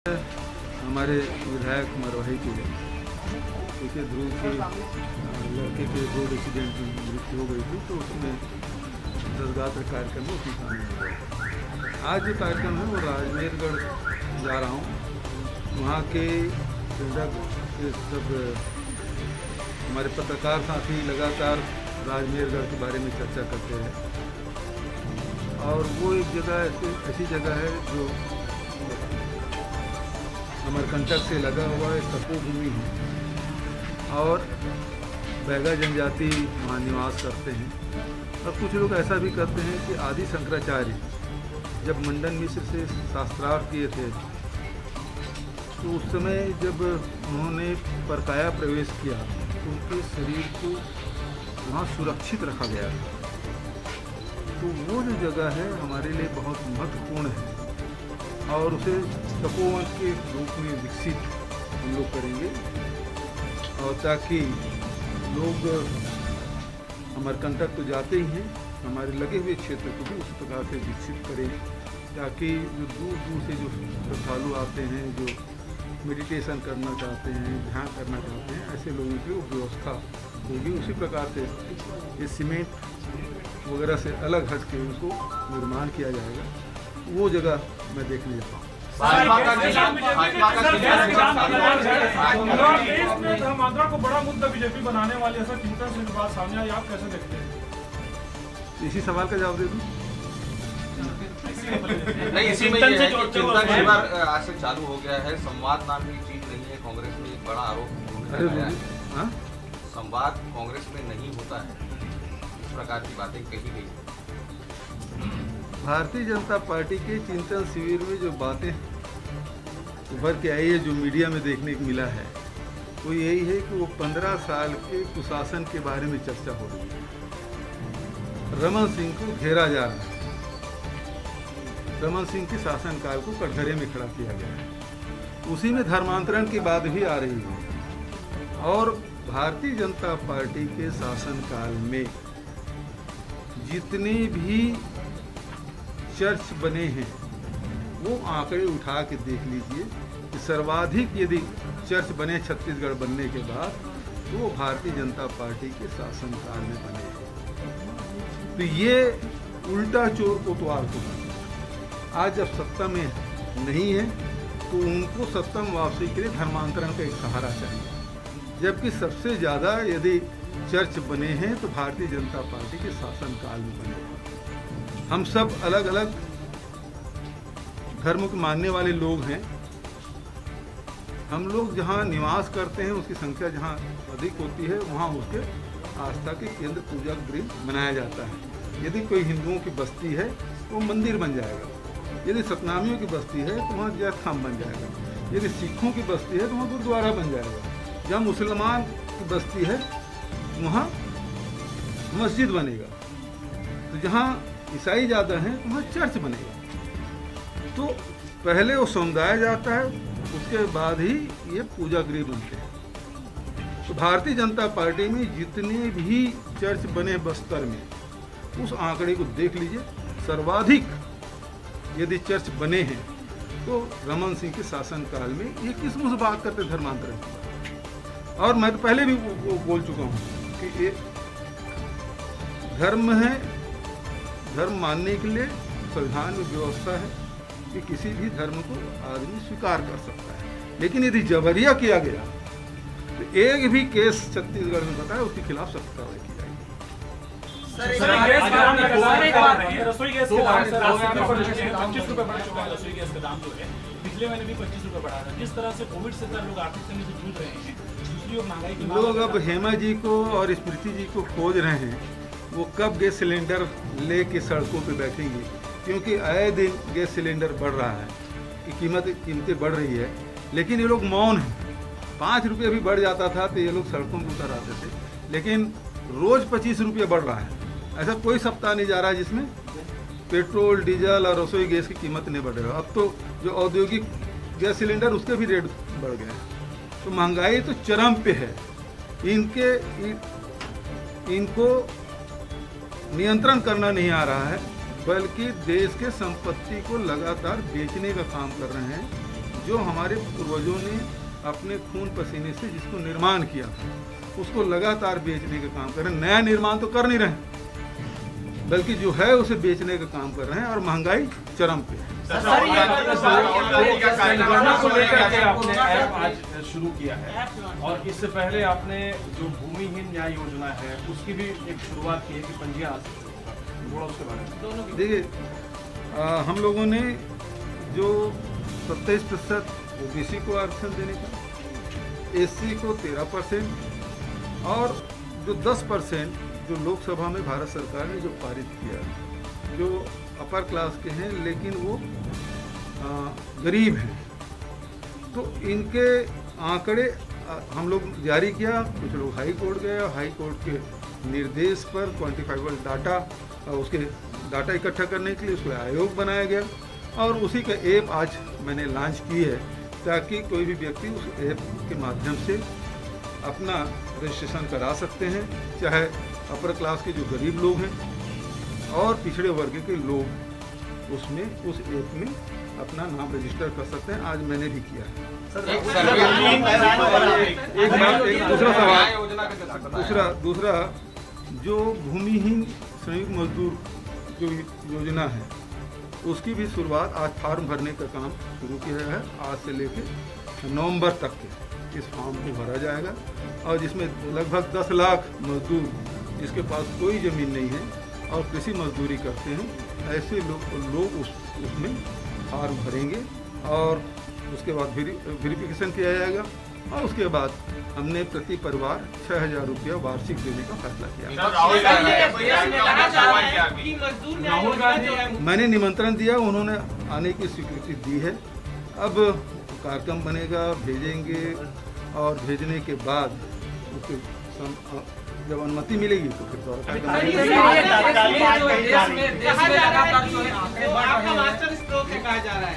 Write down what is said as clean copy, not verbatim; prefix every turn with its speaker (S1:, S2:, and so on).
S1: हमारे विधायक मरवाही के देखिए ध्रुव के लड़के के रोड एक्सीडेंट में मृत्यु हो गई थी, तो उसमें 10 गात्र कार्यक्रम में उसकी शामिल हो गए। आज जो कार्यक्रम है वो राजमेरगढ़ जा रहा हूँ। वहाँ के सब हमारे पत्रकार साथी लगातार राजमेरगढ़ के बारे में चर्चा करते हैं, और वो एक जगह ऐसी जगह है जो अमरकंटक से लगा हुआ है, तपोभूमि है और बैगा जनजाति वहाँ निवास करते हैं। और कुछ लोग ऐसा भी करते हैं कि आदि शंकराचार्य जब मंडन मिश्र से शास्त्रार्थ किए थे, तो उस समय जब उन्होंने परकाया प्रवेश किया तो उनके शरीर को वहाँ सुरक्षित रखा गया था। तो वो जो जगह है हमारे लिए बहुत महत्वपूर्ण है और उसे तपोवन के रूप में विकसित हम लोग करेंगे, और ताकि लोग अमरकंटक तो जाते ही हैं, हमारे लगे हुए क्षेत्र को भी उस प्रकार से विकसित करें, ताकि जो दूर दूर से जो श्रद्धालु आते हैं, जो मेडिटेशन करना चाहते हैं, ध्यान करना चाहते हैं, ऐसे लोगों की व्यवस्था होगी। उसी प्रकार से ये सीमेंट वगैरह से अलग हट के उनको निर्माण किया जाएगा। वो जगह मैं देखने जाता हूँ।
S2: धर्मांतरण को बड़ा मुद्दा बीजेपी बनाने वाली ऐसा चिंतन से बात सामने आई, आप कैसे देखते हैं?
S1: इसी सवाल का जवाब दे दूँ।
S3: नहीं, इसी में ये है कि चिंतन शिविर आज से चालू हो गया है। संवाद नाम की चीज नहीं है। कांग्रेस में एक बड़ा आरोप, संवाद कांग्रेस में नहीं होता है, इस प्रकार की बातें कही गई।
S1: भारतीय जनता पार्टी के चिंतन शिविर में जो बातें उभर के आई है, जो मीडिया में देखने को मिला है, वो यही है कि वो 15 साल के कुशासन के बारे में चर्चा हो रही है। रमन सिंह को घेरा जा रहा है, रमन सिंह के शासनकाल को कटघरे में खड़ा किया गया है। उसी में धर्मांतरण की बात भी आ रही है। और भारतीय जनता पार्टी के शासनकाल में जितने भी चर्च बने हैं, वो आंकड़े उठा के देख लीजिए कि सर्वाधिक यदि चर्च बने छत्तीसगढ़ बनने के बाद, तो वो भारतीय जनता पार्टी के शासनकाल में बने हैं। तो ये उल्टा चोर कोतवाल को, आज जब सत्ता में नहीं है तो उनको सत्ता में वापसी के लिए धर्मांतरण का एक सहारा चाहिए। जबकि सबसे ज़्यादा यदि चर्च बने हैं तो भारतीय जनता पार्टी के शासनकाल में बने हैं। हम सब अलग अलग धर्म को मानने वाले लोग हैं। हम लोग जहाँ निवास करते हैं, उसकी संख्या जहाँ अधिक होती है, वहाँ उसके आस्था के केंद्र पूजा गृह बनाया जाता है। यदि कोई हिंदुओं की बस्ती है तो वो मंदिर बन जाएगा, यदि सतनामियों की बस्ती है तो वहाँ जैत खाम बन जाएगा, यदि सिखों की बस्ती है तो वहाँ गुरुद्वारा बन जाएगा, जहाँ मुसलमान की बस्ती है वहाँ मस्जिद बनेगा, तो जहाँ ईसाई ज़्यादा हैं तो वहाँ चर्च बनेगा। तो पहले वो समुदाय जाता है, उसके बाद ही ये पूजा गृह बनते हैं। तो भारतीय जनता पार्टी में जितने भी चर्च बने बस्तर में, उस आंकड़े को देख लीजिए, सर्वाधिक यदि चर्च बने हैं तो रमन सिंह के शासनकाल में। ये किस मुझे बात करते धर्मांतरण की? और मैं तो पहले भी बोल चुका हूँ कि ये धर्म है, धर्म मानने के लिए संविधान में व्यवस्था है कि किसी भी धर्म को आदमी स्वीकार कर सकता है, लेकिन यदि जबरिया किया गया तो एक भी केस छत्तीसगढ़ में बताया उसके खिलाफ सख्त कार्रवाई की जाएगी।
S2: रसोई गैस के दाम 25 रुपए बढ़ चुका है। रसोई गैस का दाम जो है पिछले महीने भी 25 रुपए बढ़ा था। जिस तरह से कोविड से लोग आर्थिक तंगी से जूझ रहे हैं, दूसरी ओर महंगाई की
S1: लोग अब हेमा जी को और स्मृति जी को खोज रहे हैं, वो कब गैस सिलेंडर लेके सड़कों पे बैठेंगी, क्योंकि आए दिन गैस सिलेंडर बढ़ रहा है कि कीमतें बढ़ रही है, लेकिन ये लोग मौन हैं। 5 रुपये भी बढ़ जाता था तो ये लोग सड़कों पर उतर आते थे, लेकिन रोज़ 25 रुपये बढ़ रहा है। ऐसा कोई सप्ताह नहीं जा रहा है जिसमें पेट्रोल, डीजल और रसोई गैस की कीमत नहीं बढ़ रही है। अब तो जो औद्योगिक गैस सिलेंडर उसके भी रेट बढ़ गए हैं। तो महंगाई तो चरम पे है। इनको नियंत्रण करना नहीं आ रहा है, बल्कि देश के संपत्ति को लगातार बेचने का काम कर रहे हैं। जो हमारे पूर्वजों ने अपने खून पसीने से जिसको निर्माण किया उसको लगातार बेचने का काम कर रहे हैं। नया निर्माण तो कर नहीं रहे, बल्कि जो है उसे बेचने का काम कर रहे हैं और महंगाई चरम पे है।
S4: जनगणना को लेकर के आपने ऐप आज शुरू किया है और इससे पहले आपने जो भूमिहीन न्याय योजना है उसकी भी एक शुरुआत की है कि पंजीयन आ सकते होगा, थोड़ा उसके बारे में।
S1: देखिए हम लोगों ने जो 27% ओबीसी को आरक्षण देने का, एससी को 13% और जो 10% जो लोकसभा में भारत सरकार ने जो पारित किया, जो अपर क्लास के हैं लेकिन वो गरीब हैं, तो इनके आंकड़े हम लोग जारी किया। कुछ लोग हाई कोर्ट गए, हाई कोर्ट के निर्देश पर क्वांटिफाइबल डाटा, उसके डाटा इकट्ठा करने के लिए उसको आयोग बनाया गया और उसी का ऐप आज मैंने लॉन्च की है ताकि कोई भी व्यक्ति उस ऐप के माध्यम से अपना रजिस्ट्रेशन करा सकते हैं, चाहे अपर क्लास के जो गरीब लोग हैं और पिछड़े वर्ग के लोग उसमें उस ऐप में अपना नाम रजिस्टर कर सकते हैं। आज मैंने भी किया है। दूसरा जो भूमिहीन संयुक्त मजदूर जो योजना है उसकी भी शुरुआत आज फॉर्म भरने का काम शुरू किया है। आज से लेकर नवंबर तक के इस फॉर्म को भरा जाएगा और जिसमें लगभग 10 लाख मजदूर जिसके पास कोई ज़मीन नहीं है और कृषि मजदूरी करते हैं, ऐसे लोग उसमें फॉर्म भरेंगे और उसके बाद वेरिफिकेशन किया जाएगा और उसके बाद हमने प्रति परिवार 6,000 रुपया वार्षिक देने का फैसला किया। मैंने निमंत्रण दिया, उन्होंने आने की स्वीकृति दी है। अब कार्यक्रम बनेगा, भेजेंगे और भेजने के बाद उसके जब अनुमति मिलेगी तो फिर
S5: कहा जा रहा है